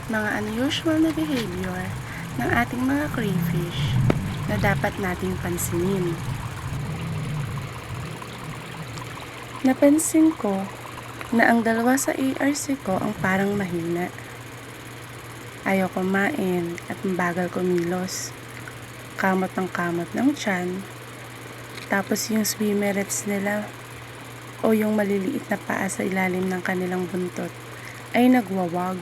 mga unusual na behavior ng ating mga crayfish na dapat nating pansinin. Napansin ko na ang dalawa sa ARC ko ang parang mahina. Ayaw kumain at mabagal kumilos. Kamot ng tiyan. Tapos yung swimmerets nila o yung maliliit na paa sa ilalim ng kanilang buntot ay nagwawag.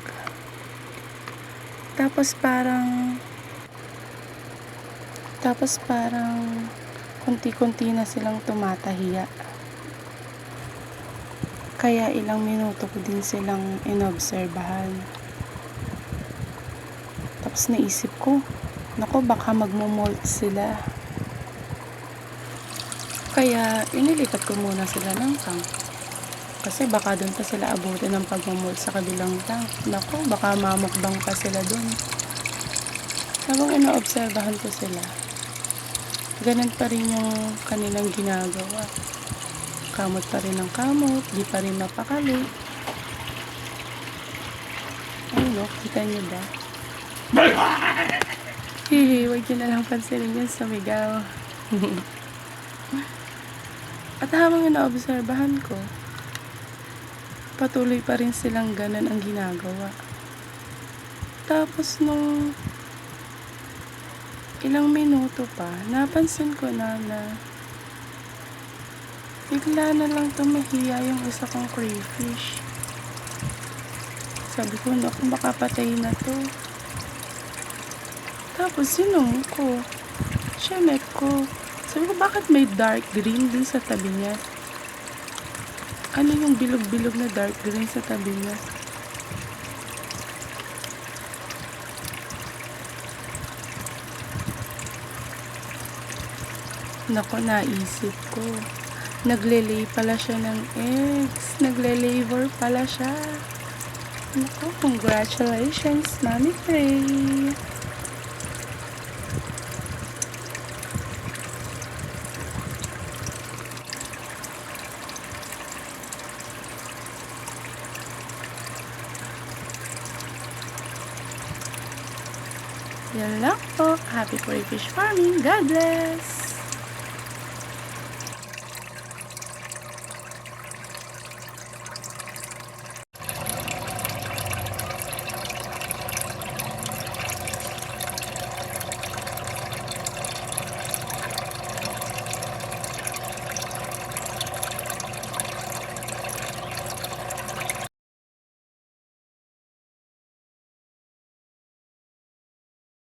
Tapos parang kunti-kunti na silang tumatahiya. Kaya ilang minuto ko din silang inobserbahan. Tapos naisip ko, naku, baka magmo-molt sila. Kaya inilipat ko muna sila ng tank. Kasi baka doon pa sila abutin ng pagmo-molt sa kabilang tank. Naku, baka mamukbang pa sila doon. Habang inoobserbahan ko sila, ganun pa rin yung kanilang ginagawa. Kamot pa rin ng kamot, di pa rin mapakali. Ayun o, kita nyo ba? Hihi, huwag nyo na lang pansinin yung sumigaw. At habang inoobserbahan ko, patuloy pa rin silang ganun ang ginagawa. Tapos nung ilang minuto pa, napansin ko na bigla na lang tumahiya yung isa kong crayfish. Sabi ko, naku, baka patay na to. Tapos sinong ko, siyamek ko. Sabi ko, bakit may dark green din sa tabi niya? Ano yung bilog-bilog na dark green sa tabi niya? Naku, naisip ko. Nagle-lay pala siya ng eggs. Nagle-labor pala siya. Naku, congratulations, Mommy Cray. Yan lang po. Happy crayfish farming. God bless!